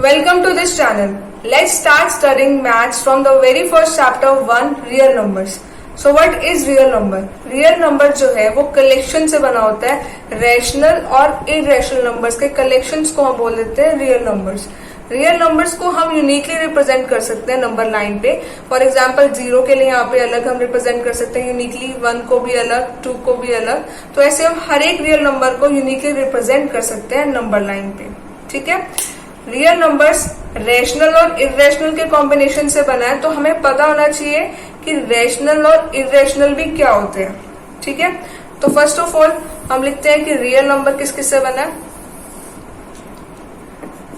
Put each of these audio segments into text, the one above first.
Welcome to this channel. Let's start studying maths from the very first chapter 1 real numbers. So what is real number? Real number जो है वो collection से बना होता है rational और इरेशनल नंबर्स के कलेक्शंस को हम बोल देते हैं रियल नंबर्स. रियल नंबर्स को हम यूनिकली रिप्रेजेंट कर सकते हैं नंबर लाइन पे. फॉर एग्जांपल 0 के लिए यहाँ पे अलग हम रिप्रेजेंट कर सकते हैं यूनिकली, 1 को भी अलग, 2 को भी अलग. तो ऐसे हम हर एक रियल नंबर को यूनिकली रिप्रेजेंट कर सकते हैं नंबर लाइन पे. ठीक है. रियल नंबर्स रैशनल और इरेशनल के कॉम्बिनेशन से बना है, तो हमें पता होना चाहिए कि रैशनल और इरेशनल भी क्या होते हैं. ठीक है. तो फर्स्ट ऑफ ऑल हम लिखते हैं कि रियल नंबर किस किस से बना है.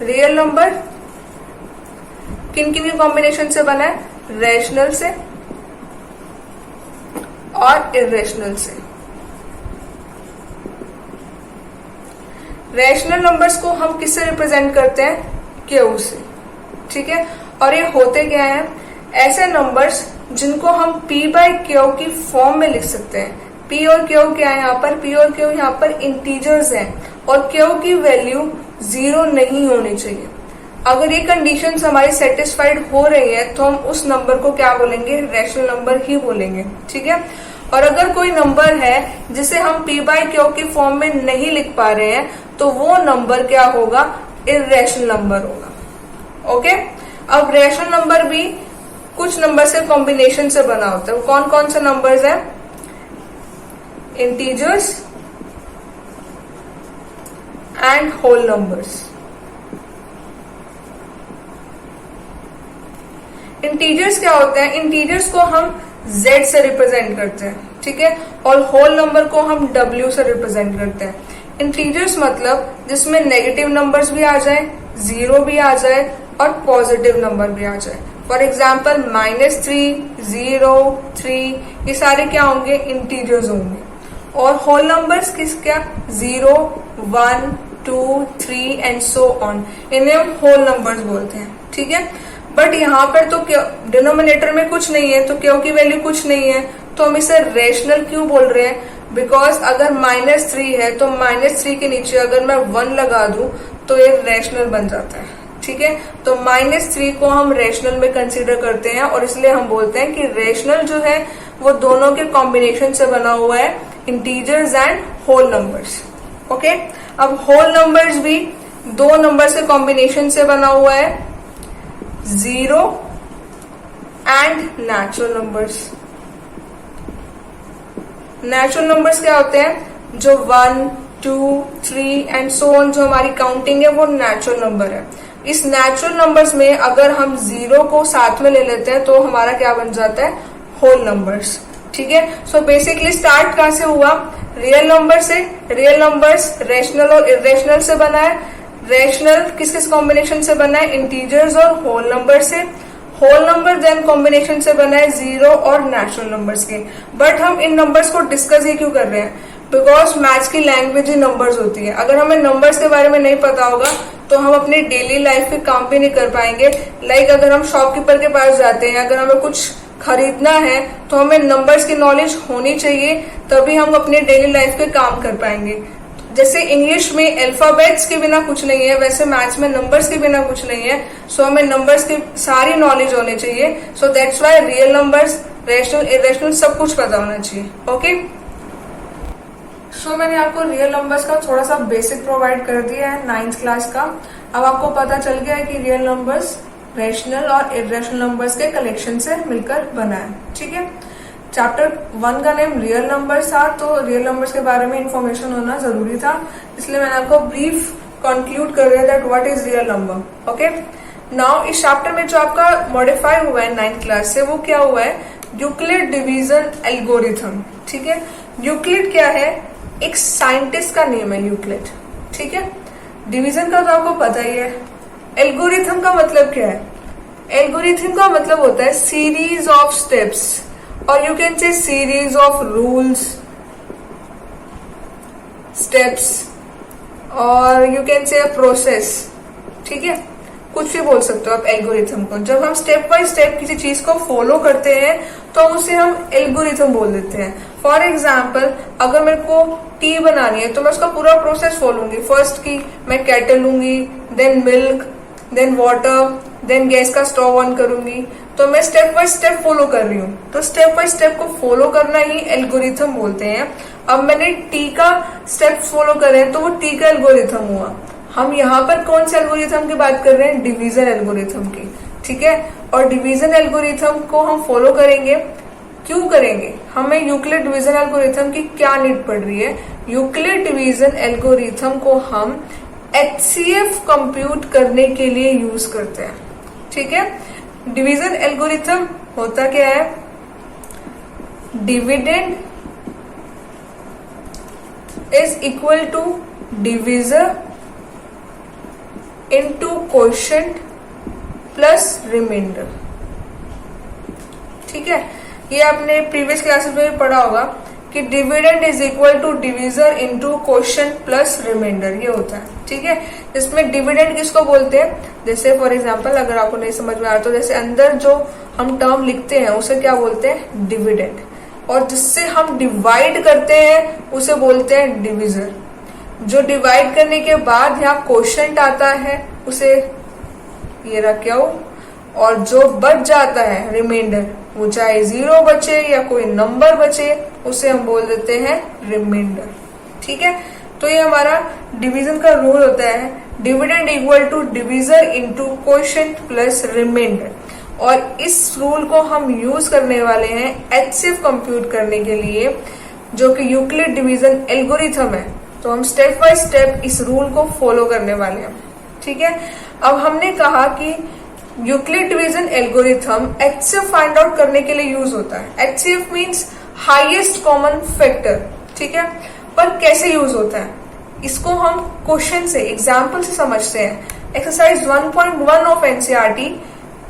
रियल नंबर किन किन के कॉम्बिनेशन से बना है? रैशनल से और इरेशनल से. रैशनल नंबर्स को हम किससे रिप्रेजेंट करते हैं? क्यू से. ठीक है. और ये होते क्या हैं? ऐसे नंबर्स जिनको हम पी बाई क्यू की फॉर्म में लिख सकते हैं. पी और क्यू क्या है यहाँ पर? पी और क्यू यहाँ पर इंटीजर्स हैं और क्यू की वैल्यू 0 नहीं होनी चाहिए. अगर ये कंडीशंस हमारी सेटिस्फाइड हो रही है तो हम उस नंबर को क्या बोलेंगे? रैशनल नंबर ही बोलेंगे. ठीक है. और अगर कोई नंबर है जिसे हम पी बाई क्यू की फॉर्म में नहीं लिख पा रहे हैं तो वो नंबर क्या होगा? इरेशनल नंबर होगा. ओके. अब रैशनल नंबर भी कुछ नंबर से कॉम्बिनेशन से बना होता है. वो कौन कौन से नंबर्स हैं? Integers and whole numbers. Integers क्या होते हैं? इंटीजर्स को हम z से रिप्रेजेंट करते हैं. ठीक है. और होल नंबर को हम w से रिप्रेजेंट करते हैं. इंटीजर्स मतलब जिसमें नेगेटिव नंबर्स भी आ जाए, 0 भी आ जाए और पॉजिटिव नंबर भी आ जाए. फॉर एग्जाम्पल -3, 0, 3 ये सारे क्या होंगे? इंटीजर्स होंगे. और होल नंबर्स किस क्या? 0, 1, 2, 3 एंड सो ऑन. इन्हें हम होल नंबर्स बोलते हैं. ठीक है. बट यहाँ पर तो डिनोमिनेटर में कुछ नहीं है, तो क्यू की वैल्यू कुछ नहीं है, तो हम इसे रैशनल क्यों बोल रहे हैं? बिकॉज अगर -3 है तो -3 के नीचे अगर मैं 1 लगा दूं तो ये रैशनल बन जाता है. ठीक है. तो -3 को हम रैशनल में कंसीडर करते हैं और इसलिए हम बोलते हैं कि रैशनल जो है वो दोनों के कॉम्बिनेशन से बना हुआ है, integers and whole numbers. Okay. अब होल नंबर्स भी दो नंबर से कॉम्बिनेशन से बना हुआ है, 0 and natural numbers. Natural numbers क्या होते हैं? जो 1, 2, 3 एंड सो ऑन जो हमारी काउंटिंग है वो नेचुरल नंबर है. इस नेचुरल नंबर्स में अगर हम 0 को साथ में ले लेते हैं तो हमारा क्या बन जाता है? Whole numbers. ठीक है. सो बेसिकली स्टार्ट कहां से हुआ? रियल नंबर से. रियल नंबर्स रैशनल और इरेशनल से बना है. रैशनल किस किस कॉम्बिनेशन से बना है? इंटीजर्स और होल नंबर से. होल नंबर देन कॉम्बिनेशन से बना है 0 और नेचुरल नंबर्स के. बट हम इन नंबर्स को डिस्कस ही क्यों कर रहे हैं? बिकॉज मैथ्स की लैंग्वेज ही नंबर्स होती है. अगर हमें नंबर्स के बारे में नहीं पता होगा तो हम अपनी डेली लाइफ के काम भी नहीं कर पाएंगे. लाइक अगर हम शॉपकीपर के पास जाते हैं, अगर हमें कुछ खरीदना है तो हमें नंबर्स की नॉलेज होनी चाहिए, तभी हम अपने डेली लाइफ के काम कर पाएंगे. जैसे इंग्लिश में अल्फाबेट्स के बिना कुछ नहीं है, वैसे मैथ्स में नंबर्स के बिना कुछ नहीं है. सो हमें नंबर्स की सारी नॉलेज होनी चाहिए. So that's why real numbers, rational, irrational सब कुछ पता होना चाहिए. ओके. सो मैंने आपको रियल नंबर्स का थोड़ा सा बेसिक प्रोवाइड कर दिया है 9th क्लास का. अब आपको पता चल गया है कि रियल नंबर्स रैशनल और इरेशनल नंबर्स के कलेक्शन से मिलकर बना है. ठीक है. चैप्टर 1 का नेम रियल नंबर्स था, तो रियल नंबर्स के बारे में इंफॉर्मेशन होना जरूरी था, इसलिए मैंने आपको ब्रीफ कंक्लूड कर दिया that what is real number. Okay. Now इस चैप्टर में जो आपका मॉडिफाई हुआ है 9th क्लास से वो क्या हुआ है? Euclid division algorithm. ठीक है. यूक्लिड क्या है? एक साइंटिस्ट का नेम है यूक्लिड. ठीक है. डिवीजन का तो आपको पता ही है. एल्गोरिथम का मतलब क्या है? एल्गोरिथम का मतलब होता है सीरीज ऑफ स्टेप्स, और you can say series of rules, steps, और यू कैन से प्रोसेस. ठीक है. कुछ भी बोल सकते हो आप एल्गोरिथम को. जब हम स्टेप बाय स्टेप किसी चीज को फॉलो करते हैं तो उसे हम एल्गोरिथम बोल देते हैं. फॉर एग्जाम्पल अगर मेरे को टी बनानी है तो मैं उसका पूरा प्रोसेस फॉलो लूंगी. फर्स्ट की मैं केटल लूंगी, then milk, then water, then gas का स्टोव ऑन करूंगी। तो मैं स्टेप बाय स्टेप फॉलो कर रही हूँ। तो स्टेप बाय स्टेप को फॉलो करना ही एल्गोरिथम बोलते हैं। अब मैंने टी का स्टेप फॉलो करे तो वो टी का एल्गोरिथम हुआ। हम यहाँ पर कौन से एल्गोरिथम की बात कर रहे हैं? डिवीजन एल्गोरिथम की, ठीक है। और डिवीजन एल्गोरिथम को हम फॉलो करेंगे, क्यों करेंगे? हमें यूक्लिड डिवीजन एल्गोरिथम की क्या नीड पड़ रही है? यूक्लिड डिवीजन एल्गोरिथम को हम HCF कंप्यूट करने के लिए यूज करते हैं, ठीक है। डिवीजन एल्गोरिथम होता क्या है? Dividend is equal to divisor into quotient plus remainder, ठीक है। ये आपने प्रीवियस क्लासेस में भी पढ़ा होगा कि dividend is equal to divisor into quotient plus remainder, ये होता है, ठीक है। इसमें डिविडेंड किसको बोलते हैं? जैसे फॉर एग्जांपल अगर आपको नहीं समझ में आ रहा तो जैसे अंदर जो हम टर्म लिखते हैं उसे क्या बोलते हैं? डिविडेंड। और जिससे हम डिवाइड करते हैं उसे बोलते हैं डिविजर। जो डिवाइड करने के बाद यहाँ क्वोशिएंट आता है उसे ये रखा हो, और जो बच जाता है रिमाइंडर, वो चाहे 0 बचे या कोई नंबर बचे, उसे हम बोल देते हैं रिमाइंडर, ठीक है। तो ये हमारा डिवीजन का रूल होता है, dividend equal to divisor into quotient plus remainder. और इस रूल को हम यूज करने वाले हैं HCF कंप्यूट करने के लिए, जो कि यूक्लिड डिवीजन एल्गोरिथम है। तो हम स्टेप बाय स्टेप इस रूल को फॉलो करने वाले हैं, ठीक है। अब हमने कहा कि Euclid division algorithm HCF find out करने के लिए यूज होता है। HCF means highest common factor, ठीक है। पर कैसे यूज होता है इसको हम क्वेश्चन से, एग्जाम्पल से समझते हैं। Exercise 1.1 of NCERT,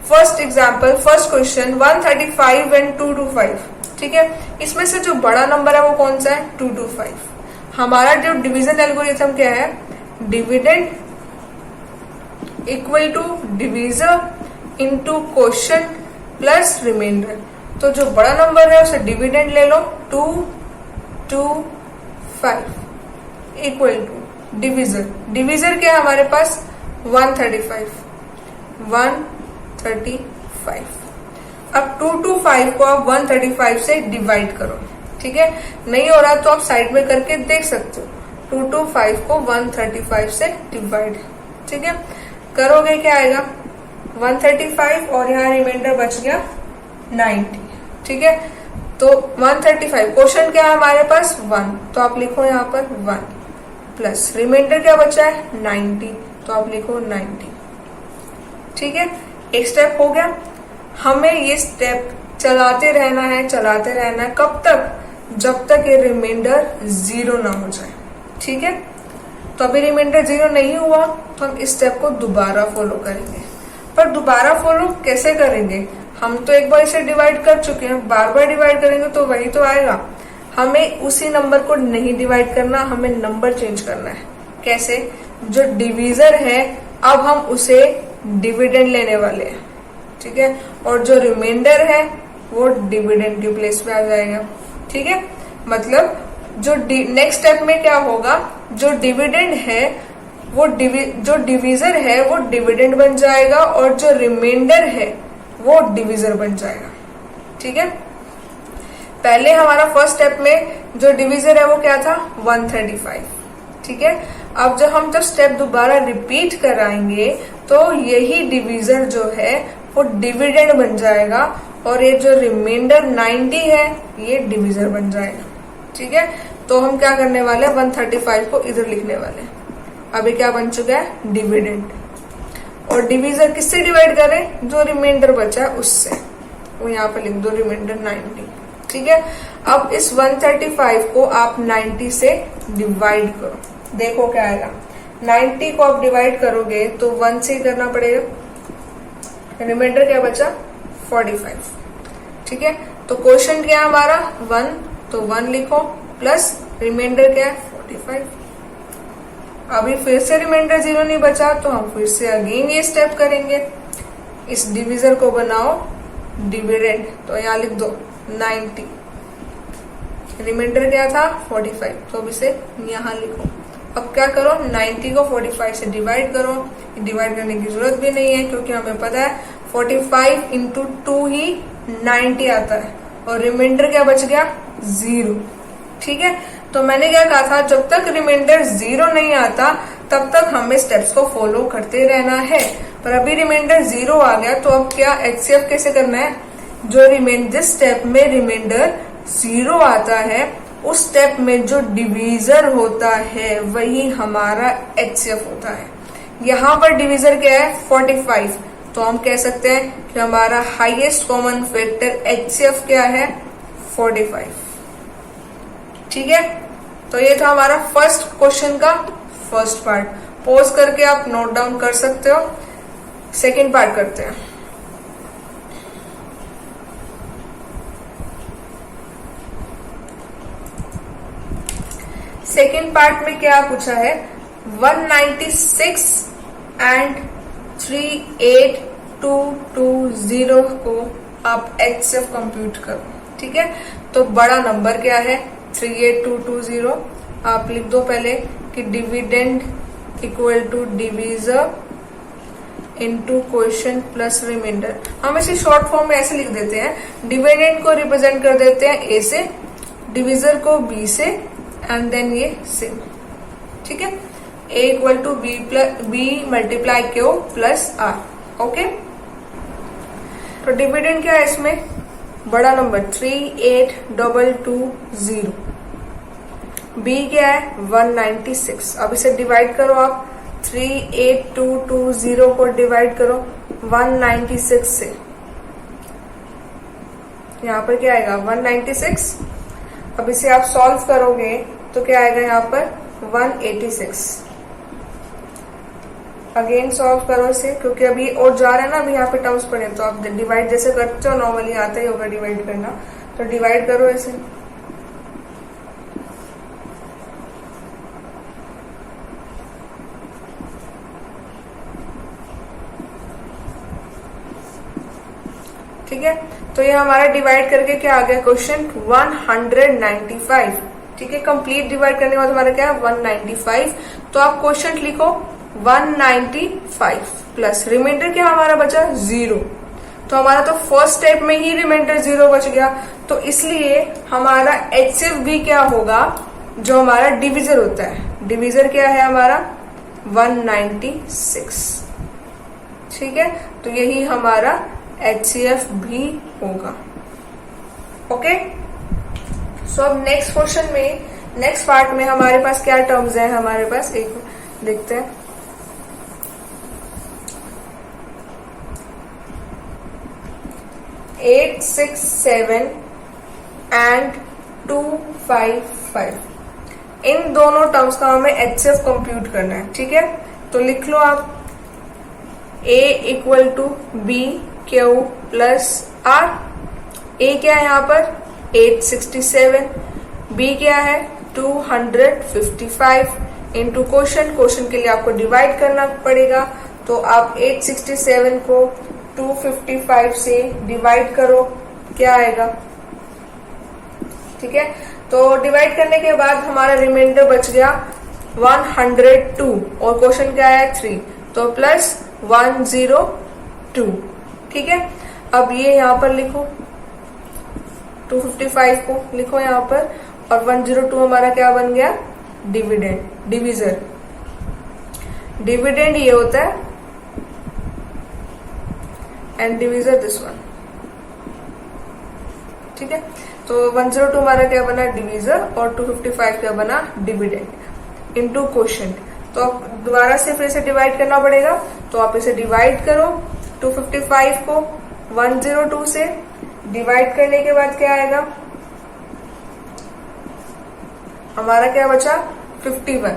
first example, first question 135 and 225, ठीक है। इसमें से जो बड़ा नंबर है वो कौन सा है? 225। हमारा जो डिवीजन एल्गोरिथम क्या है? Dividend equal to divisor into quotient plus remainder. तो जो बड़ा नंबर है उसे डिविडेंड ले लो, 225 इक्वल टू डिविजर। डिविजर क्या है हमारे पास? 135। अब 225 को आप 135 से डिवाइड करो, ठीक है। नहीं हो रहा तो आप साइड में करके देख सकते हो। 225 को 135 से डिवाइड, ठीक है। करोगे क्या आएगा? 135 और यहाँ रिमाइंडर बच गया 90, ठीक है। तो 135 क्वोशिएंट क्या है हमारे पास? 1, तो आप लिखो यहाँ पर 1 प्लस रिमाइंडर क्या बचा है? 90, तो आप लिखो 90, ठीक है। एक स्टेप हो गया। हमें ये स्टेप चलाते रहना है, चलाते रहना है। कब तक? जब तक ये रिमाइंडर 0 ना हो जाए, ठीक है। तो अभी रिमाइंडर 0 नहीं हुआ तो हम इस स्टेप को दोबारा फॉलो करेंगे। पर दोबारा फॉलो कैसे करेंगे? हम तो एक बार इसे डिवाइड कर चुके हैं, बार बार डिवाइड करेंगे तो वही तो आएगा। हमें उसी नंबर को नहीं डिवाइड करना, हमें नंबर चेंज करना है। कैसे? जो डिवीजर है अब हम उसे डिविडेंड लेने वाले हैं, ठीक है। और जो रिमाइंडर है वो डिविडेंड के प्लेस पे आ जाएगा, ठीक है। मतलब जो नेक्स्ट स्टेप में क्या होगा? जो डिविडेंड है वो जो डिवीजर है वो डिविडेंड बन जाएगा और जो रिमाइंडर है वो डिवीजर बन जाएगा, ठीक है। पहले हमारा फर्स्ट स्टेप में जो डिवीजर है वो क्या था? 135, ठीक है। अब जब स्टेप दोबारा रिपीट कराएंगे तो यही डिवीजर जो है वो डिविडेंड बन जाएगा और ये जो रिमाइंडर 90 है ये डिवीजर बन जाएगा, ठीक है। तो हम क्या करने वाले हैं? 135 को इधर लिखने वाले हैं। अभी क्या बन चुका है? डिविडेंड। और डिवीजर किससे डिवाइड करें? जो रिमाइंडर बचा है उससे। वो यहाँ पे लिख दो रिमाइंडर 90, ठीक है। अब इस 135 को आप 90 से डिवाइड करो, देखो क्या आएगा। 90 को आप डिवाइड करोगे तो 1 से करना पड़ेगा। रिमाइंडर क्या बचा? 45, ठीक है। तो क्वोशिएंट क्या है हमारा? 1, तो 1 लिखो प्लस रिमाइंडर क्या है? 45। अभी फिर से रिमाइंडर 0 नहीं बचा तो हम फिर से अगेन ये स्टेप करेंगे। इस डिवीजर को बनाओ डिविडेंड, तो यहाँ लिख दो 90। रिमाइंडर क्या था? 45, तो अब इसे यहाँ लिखो अब क्या करो, 90 को 45 से डिवाइड करो। डिवाइड करने की जरूरत भी नहीं है क्योंकि हमें पता है 45 इंटू 2 ही 90 आता है और रिमाइंडर क्या बच गया, 0। ठीक है, तो मैंने क्या कहा था, जब तक रिमाइंडर 0 नहीं आता तब तक हमें स्टेप्स को फॉलो करते रहना है। पर अभी रिमाइंडर 0 आ गया तो अब क्या HCF कैसे करना है, जो जिस स्टेप में रिमाइंडर 0 आता है उस स्टेप में जो डिवीजर होता है वही हमारा HCF होता है। यहाँ पर डिवीजर क्या है, 45, तो हम कह सकते हैं कि हमारा हाईएस्ट कॉमन फैक्टर HCF क्या है, 45। ठीक है, तो ये था हमारा फर्स्ट क्वेश्चन का फर्स्ट पार्ट। पॉज करके आप नोट डाउन कर सकते हो। सेकंड पार्ट करते हैं। सेकेंड पार्ट में क्या पूछा है, 196 एंड 38220 को आप HCF कंप्यूट करो। ठीक है, तो बड़ा नंबर क्या है, 38220। आप लिख दो पहले कि dividend equal to divisor into quotient plus remainder. हम इसे शॉर्ट फॉर्म में ऐसे लिख देते हैं, डिविडेंड को रिप्रेजेंट कर देते हैं A से, डिवीजर को B से एंड देन ये सेम। ठीक है, A equal to B multiply Q plus R। Okay, तो डिविडेंड क्या है इसमें, बड़ा नंबर 38220, B क्या है 196। अब इसे डिवाइड करो आप, 38220 को डिवाइड करो 196 से, यहाँ पर क्या आएगा 196। अब इसे आप सॉल्व करोगे तो क्या आएगा यहाँ पर 186। अगेन सॉल्व करो इसे, क्योंकि अभी और जा रहा है ना, अभी यहाँ पे टर्म्स पड़े, तो आप डिवाइड जैसे करते हो नॉर्मली आता ही होगा डिवाइड करना, तो डिवाइड करो इसे। ठीक है, तो ये हमारा डिवाइड करके क्या आ गया क्वेश्चन 195। ठीक है, कंप्लीट डिवाइड करने के बाद हमारा क्या है 195। तो आप क्वेश्चन लिखो 195 प्लस रिमाइंडर क्या हमारा बचा 0। तो हमारा तो फर्स्ट स्टेप में ही रिमाइंडर 0 बच गया, तो इसलिए हमारा HCF भी क्या होगा, जो हमारा डिवीजर होता है, डिवीजर क्या है हमारा 196। ठीक है, तो यही हमारा HCF भी होगा। ओके, सो अब नेक्स्ट क्वेश्चन में, नेक्स्ट पार्ट में हमारे पास क्या टर्म्स है, हमारे पास एक देखते हैं। एट 6 7 एंड 255, इन दोनों टर्म्स का हमें HCF कंप्यूट करना है। ठीक है, तो लिख लो आप A equal to B Q plus R। A क्या है यहाँ पर 867, B क्या है 255 इंटू क्वोशिएंट के लिए आपको डिवाइड करना पड़ेगा, तो आप 867 को 255 से डिवाइड करो, क्या आएगा। ठीक है, तो डिवाइड करने के बाद हमारा रिमाइंडर बच गया 102 और क्वोशिएंट क्या है 3, तो प्लस 102। ठीक है, अब ये यहाँ पर लिखो 255 को लिखो यहाँ पर, और 102 हमारा क्या बन गया डिविडेंड, डिवीजर। डिविडेंड ये होता है एंड डिवीजर दिस वन। ठीक है, तो 102 हमारा क्या बना डिवीजर और 255 क्या बना डिविडेंड इनटू क्वोशिएंट। तो अब दोबारा से फिर से डिवाइड करना पड़ेगा, तो आप इसे डिवाइड करो 255 को 102 से, डिवाइड करने के बाद क्या आएगा हमारा, क्या बचा 51।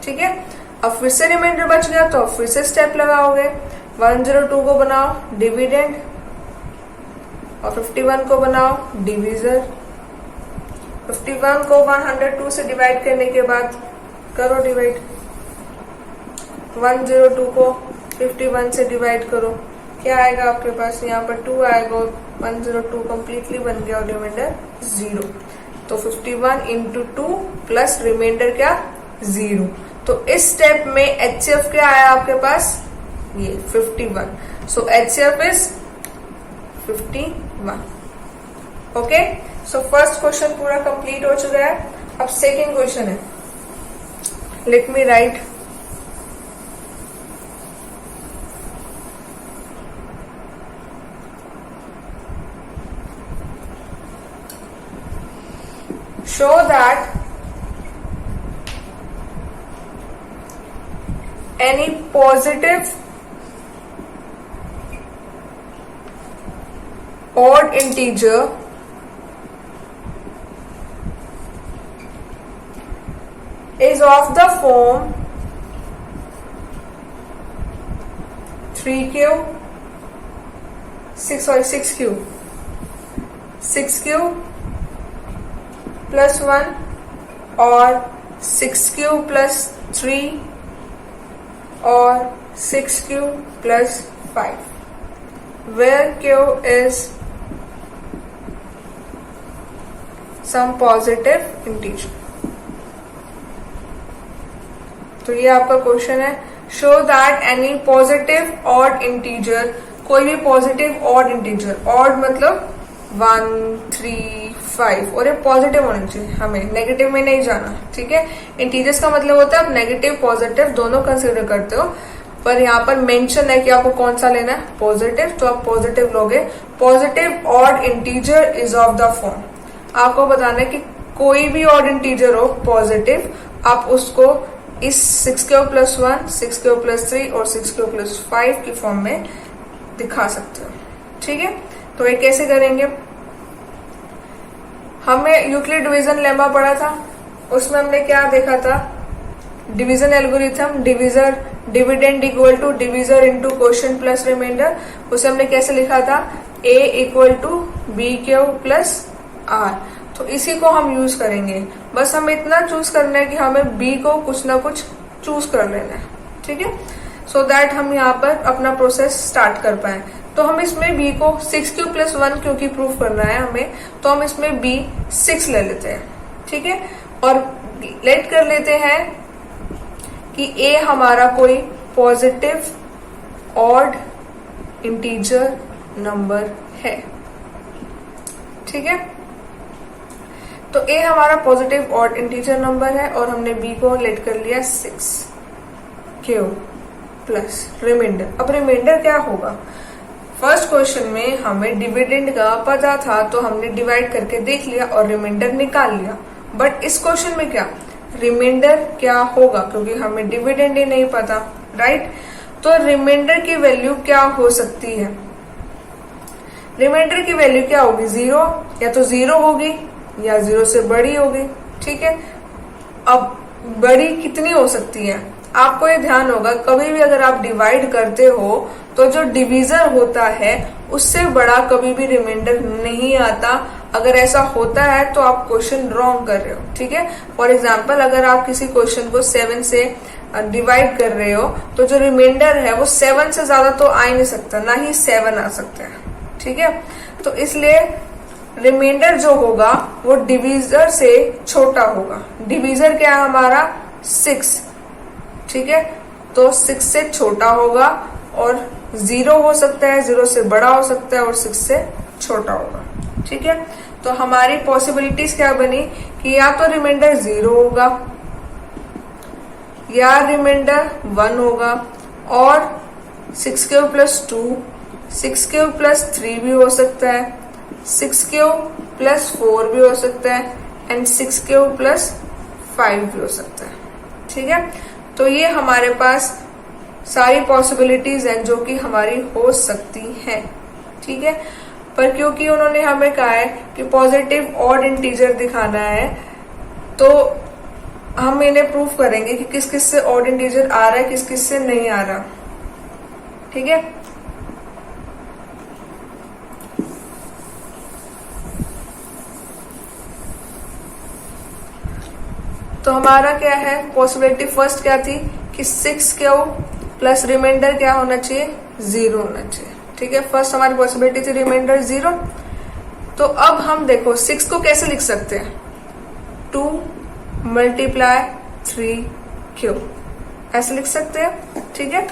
ठीक है, अब फिर से रिमाइंडर बच गया, तो फिर से स्टेप लगाओगे, 102 को बनाओ डिविडेंड और 51 को बनाओ डिवीजर। 51 को 102 से डिवाइड करने के बाद करो डिवाइड, 102 को 51 से डिवाइड करो, क्या आएगा आपके पास यहाँ पर 2 आएगा, 102 कंप्लीटली बन गया और रिमाइंडर 0। तो 51 इंटू 2 प्लस रिमाइंडर क्या 0। तो इस स्टेप में HCF क्या आया आपके पास, ये 51। सो HCF is 51। Okay, so first question पूरा कंप्लीट हो चुका है। अब सेकेंड क्वेश्चन है, let me right. Show that any positive odd integer is of the form 3q 6q plus 1 or 6q plus 3 or 6q plus 5, where q is some positive integer। तो ये आपका question है, show that any positive odd integer, कोई भी positive odd integer, odd मतलब 1 3 5, और ये positive होना चाहिए, हमें नेगेटिव में नहीं जाना, ठीक है। इंटीजर्स का मतलब होता है आप नेगेटिव पॉजिटिव दोनों कंसिडर करते हो, पर यहाँ पर मेंशन है कि आपको कौन सा लेना है, पॉजिटिव, तो आप पॉजिटिव लोगे। Positive odd integer is of the form, आपको बताना है कि कोई भी ऑड इंटीजर हो पॉजिटिव, आप उसको इस 6q plus 1, 6q plus 3 और 6q plus 5 की फॉर्म में दिखा सकते हो, ठीक है। तो ये कैसे करेंगे, हमें यूक्लिड डिवीजन लेमा पढ़ा था, उसमें हमने क्या देखा था, division algorithm, divisor dividend equal to divisor into quotient plus remainder. उसे हमने कैसे लिखा था, a equal to B Q plus R. तो इसी को हम यूज करेंगे, बस हमें इतना चूज करना है कि हमें b को कुछ ना कुछ चूज कर लेना है, ठीक है, सो दैट हम यहाँ पर अपना प्रोसेस स्टार्ट कर पाए। तो हम इसमें b को 6q plus 1 क्योंकि प्रूफ करना है हमें, तो हम इसमें b 6 ले लेते हैं, ठीक है, और लेट कर लेते हैं कि a हमारा कोई पॉजिटिव ऑड इंटीजर नंबर है, ठीक है। तो a हमारा पॉजिटिव ऑड इंटीजर नंबर है और हमने b को लेट कर लिया 6q प्लस रिमाइंडर। अब रिमाइंडर क्या होगा, फर्स्ट क्वेश्चन में हमें डिविडेंड का पता था तो हमने डिवाइड करके देख लिया और रिमाइंडर निकाल लिया, बट इस क्वेश्चन में क्या, रिमाइंडर क्या होगा, क्योंकि हमें डिविडेंड ही नहीं पता, राइट। तो रिमाइंडर की वैल्यू क्या हो सकती है, रिमाइंडर की वैल्यू क्या होगी, 0, या तो 0 होगी या 0 से बड़ी होगी, ठीक है। अब बड़ी कितनी हो सकती है, आपको ये ध्यान होगा कभी भी अगर आप डिवाइड करते हो तो जो डिवीजर होता है उससे बड़ा कभी भी रिमाइंडर नहीं आता। अगर ऐसा होता है तो आप क्वेश्चन रॉन्ग कर रहे हो, ठीक है। फॉर एग्जाम्पल अगर आप किसी क्वेश्चन को 7 से डिवाइड कर रहे हो तो जो रिमाइंडर है वो 7 से ज्यादा तो आ ही नहीं सकता, ना ही 7 आ सकते हैं, ठीक है। तो इसलिए रिमाइंडर जो होगा वो डिवीजर से छोटा होगा। डिवीजर क्या है हमारा 6, ठीक है, तो 6 से छोटा होगा और 0 हो सकता है, 0 से बड़ा हो सकता है और 6 से छोटा होगा, ठीक है। तो हमारी पॉसिबिलिटीज क्या बनी कि या तो रिमाइंडर 0 होगा या रिमाइंडर 1 होगा, और 6q plus 2, 6q plus 3 भी हो सकता है, 6q plus 4 भी हो सकता है एंड 6q plus 5 भी हो सकता है, ठीक है। तो ये हमारे पास सारी पॉसिबिलिटीज हैं जो कि हमारी हो सकती हैं, ठीक है। पर क्योंकि उन्होंने हमें कहा है कि पॉजिटिव ऑड इंटीजर दिखाना है तो हम इन्हें प्रूफ करेंगे कि किस किस से ऑड इंटीजर आ रहा है, किस किस से नहीं आ रहा, ठीक है। तो हमारा क्या है पॉसिबिलिटी फर्स्ट क्या थी कि 6q प्लस रिमाइंडर क्या होना चाहिए, 0 होना चाहिए, ठीक है। फर्स्ट हमारी पॉसिबिलिटी थी रिमाइंडर 0। तो अब हम देखो 6 को कैसे लिख सकते हैं, 2 मल्टीप्लाई 3q, ऐसे लिख सकते हैं। ठीक है,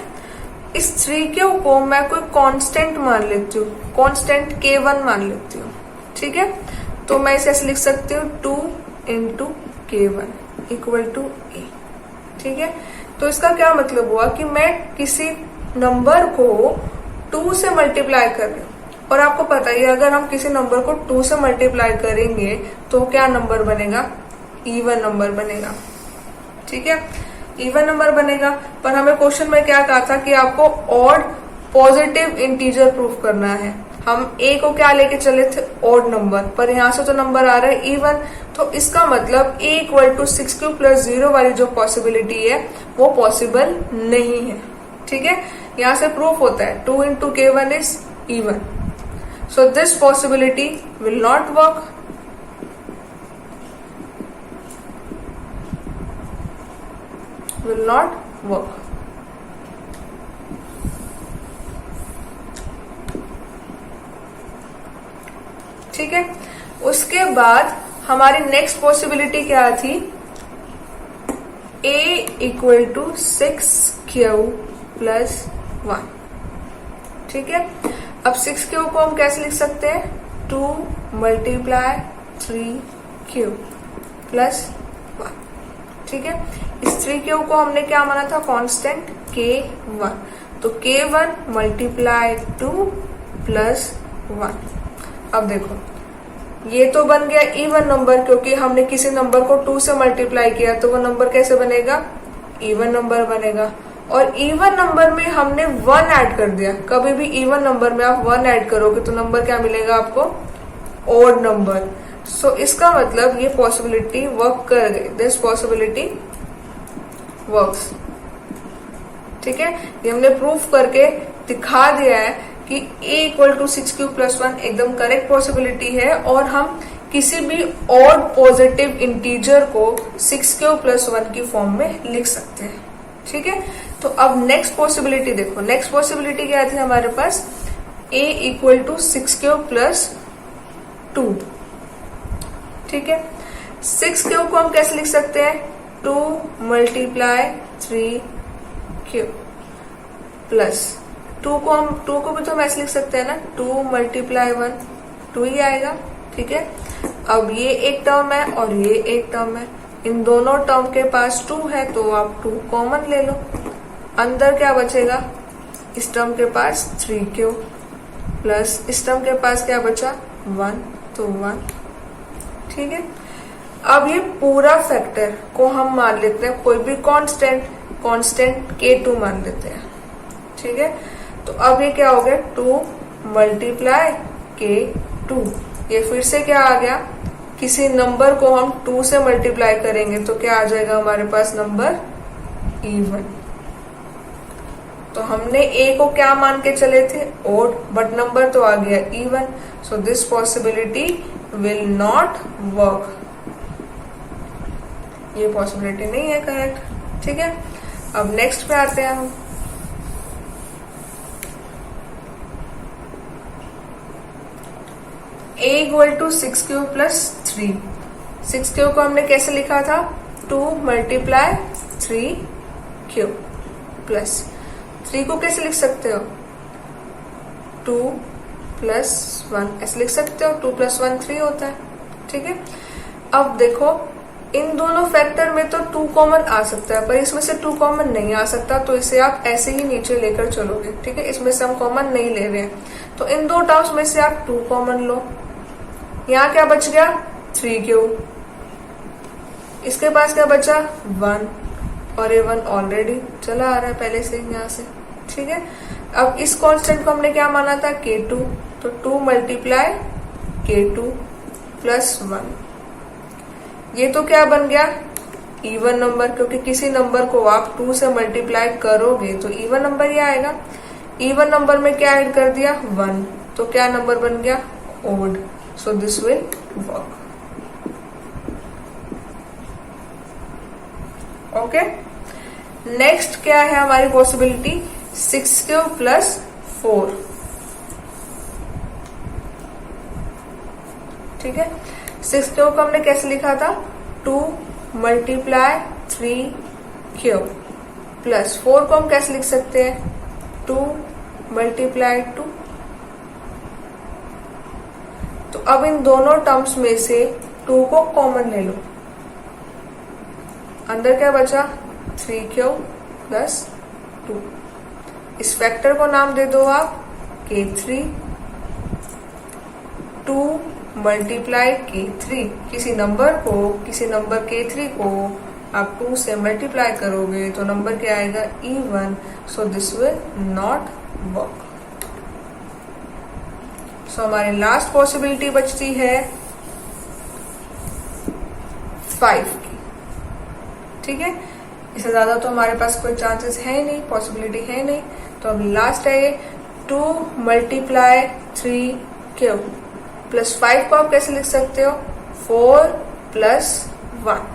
इस 3q को मैं कोई कांस्टेंट मान लेती हूँ, कांस्टेंट k1 मान लेती हूँ। ठीक है, तो मैं इसे ऐसे लिख सकती हूँ 2 into k1 equal to a। ठीक है, तो इसका क्या मतलब हुआ कि मैं किसी नंबर को 2 से मल्टीप्लाई कर रही हूँ, और आपको पता ही है अगर हम किसी नंबर को 2 से मल्टीप्लाई करेंगे तो क्या नंबर बनेगा, इवन नंबर बनेगा। ठीक है, इवन नंबर बनेगा। पर हमें क्वेश्चन में क्या कहा था कि आपको ऑड पॉजिटिव इंटीजर प्रूफ करना है। हम a को क्या लेके चले थे, ऑड नंबर, पर यहाँ से तो नंबर आ रहा है इवन, तो इसका मतलब a equal to 6q plus 0 वाली जो पॉसिबिलिटी है वो पॉसिबल नहीं है। ठीक है, यहाँ से प्रूफ होता है 2 into k1 is even, so this possibility will not work. will not work। ठीक है, उसके बाद हमारी नेक्स्ट पॉसिबिलिटी क्या थी, a equal to 6q plus 1। ठीक है, अब 6q को हम कैसे लिख सकते हैं, 2 मल्टीप्लाई 3q प्लस 1। ठीक है, इस 3q को हमने क्या माना था, कांस्टेंट k1, तो k1 मल्टीप्लाई 2 प्लस 1। अब देखो ये तो बन गया इवन नंबर, क्योंकि हमने किसी नंबर को 2 से मल्टीप्लाई किया, तो वो नंबर कैसे बनेगा, इवन नंबर बनेगा। और इवन नंबर में हमने 1 ऐड कर दिया। कभी भी इवन नंबर में आप 1 ऐड करोगे तो नंबर क्या मिलेगा आपको, ऑड नंबर। सो इसका मतलब ये पॉसिबिलिटी वर्क कर गई, दिस पॉसिबिलिटी वर्क्स। ठीक है, ये हमने प्रूफ करके दिखा दिया है कि a equal to 6q plus 1 एकदम करेक्ट पॉसिबिलिटी है, और हम किसी भी ऑड पॉजिटिव इंटीजर को 6q प्लस 1 की फॉर्म में लिख सकते हैं। ठीक है, तो अब नेक्स्ट पॉसिबिलिटी देखो, नेक्स्ट पॉसिबिलिटी क्या थी हमारे पास, a equal to 6q plus 2। ठीक है, 6q को हम कैसे लिख सकते हैं, 2 मल्टीप्लाई 3q प्लस 2 को भी तो हम ऐसे लिख सकते हैं ना, 2 मल्टीप्लाई 1, 2 ही आएगा। ठीक है, अब ये एक टर्म है और ये एक टर्म है, इन दोनों टर्म के पास 2 है तो आप 2 कॉमन ले लो, अंदर क्या बचेगा, इस टर्म के पास 3q प्लस इस टर्म के पास क्या बचा 1, तो 1। ठीक है, अब ये पूरा फैक्टर को हम मान लेते हैं कोई भी कांस्टेंट k2 मान लेते हैं। ठीक है, तो अब ये क्या हो गया, 2 मल्टीप्लाई k2, ये फिर से क्या आ गया, किसी नंबर को हम 2 से मल्टीप्लाई करेंगे तो क्या आ जाएगा हमारे पास नंबर इवन। तो हमने a को क्या मान के चले थे, ऑड, बट नंबर तो आ गया even, so this possibility will not work, ये पॉसिबिलिटी नहीं है करेक्ट। ठीक है, अब नेक्स्ट पे आते हैं हम। a equal to 6q plus 3, 6q को हमने कैसे लिखा था, 2 मल्टीप्लाई 3q प्लस 3 को कैसे लिख सकते हो, 2 प्लस 1 ऐसे लिख सकते हो, 2 प्लस 1 3 होता है। ठीक है, अब देखो इन दोनों फैक्टर में तो 2 कॉमन आ सकता है, पर इसमें से 2 कॉमन नहीं आ सकता, तो इसे आप ऐसे ही नीचे लेकर चलोगे। ठीक है, इसमें से हम कॉमन नहीं ले रहे हैं, तो इन दो टर्म्स में से आप 2 कॉमन लो। यहाँ क्या बच गया, 3q, इसके पास क्या बचा 1, और ये 1 ऑलरेडी चला आ रहा है पहले से यहाँ से। ठीक है, अब इस कांस्टेंट को हमने क्या माना था, k2, तो 2 मल्टीप्लाई k2 प्लस 1, ये तो क्या बन गया, इवन नंबर, क्योंकि किसी नंबर को आप 2 से मल्टीप्लाई करोगे तो इवन नंबर ही आएगा। इवन नंबर में क्या ऐड कर दिया 1, तो क्या नंबर बन गया, odd, so this will work. Okay, next क्या है हमारी पॉसिबिलिटी, 6q प्लस 4। ठीक है, 6q को हमने कैसे लिखा था, 2 मल्टीप्लाई 3q प्लस 4 को हम कैसे लिख सकते हैं, 2 मल्टीप्लाई 2। तो अब इन दोनों टर्म्स में से 2 को कॉमन ले लो, अंदर क्या बचा 3q प्लस 2। इस फैक्टर को नाम दे दो आप k3, 2 मल्टीप्लाई k3। किसी नंबर k3 को आप 2 से मल्टीप्लाई करोगे तो नंबर क्या आएगा even, so this will not work. So हमारी लास्ट पॉसिबिलिटी बचती है 5 की। ठीक है, इससे ज्यादा तो हमारे पास कोई चांसेस है नहीं, पॉसिबिलिटी है नहीं। तो अब लास्ट है 2 मल्टीप्लाई 3q प्लस 5 को आप कैसे लिख सकते हो, 4 प्लस 1।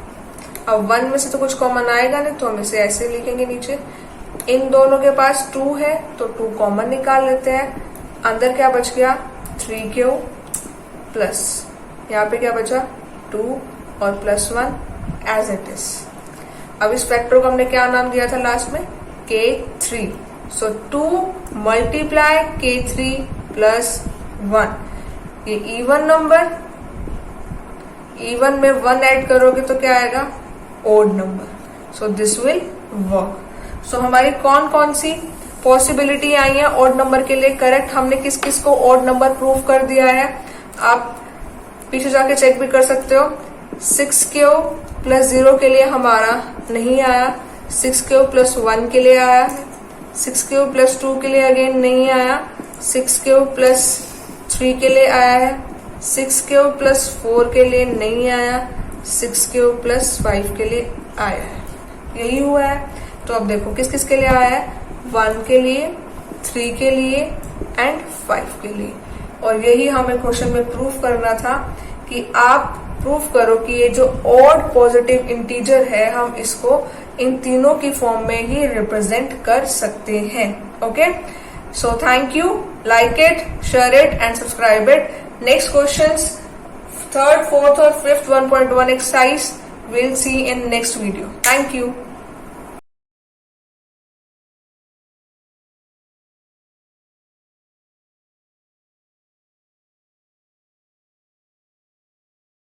अब 1 में से तो कुछ कॉमन आएगा नहीं, तो हम इसे ऐसे लिखेंगे नीचे। इन दोनों के पास 2 है तो 2 कॉमन निकाल लेते हैं। अंदर क्या बच गया 3q प्लस यहाँ पे क्या बचा 2 और प्लस 1 एज इट इज। अब इस फैक्टर को हमने क्या नाम दिया था लास्ट में, k3। सो 2 मल्टीप्लाई k3 प्लस 1। ये इवन नंबर, इवन में 1 ऐड करोगे तो क्या आएगा odd number, so this will work. So हमारी कौन कौन सी पॉसिबिलिटी आई है ओड नंबर के लिए करेक्ट, हमने किस किस को ओड नंबर प्रूव कर दिया है, आप पीछे जाके चेक भी कर सकते हो। 6q प्लस 0 के लिए हमारा नहीं आया, 6q प्लस 1 के लिए आया, 6q प्लस 2 के लिए अगेन नहीं आया, 6q प्लस 3 के लिए आया है, 6q प्लस 4 के लिए नहीं आया, 6q प्लस 5 के लिए आया है। यही हुआ है। तो अब देखो किस किस के लिए आया है, 1 के लिए, 3 के लिए एंड 5 के लिए। और यही हमें क्वेश्चन में प्रूफ करना था कि आप प्रूफ करो कि ये जो ऑड पॉजिटिव इंटीजर है हम इसको इन तीनों की फॉर्म में ही रिप्रेजेंट कर सकते हैं। Okay, so thank you, like it, share it and subscribe it. Next questions 3rd, 4th और 5th 1.1 exercise we'll see in next video. Thank you.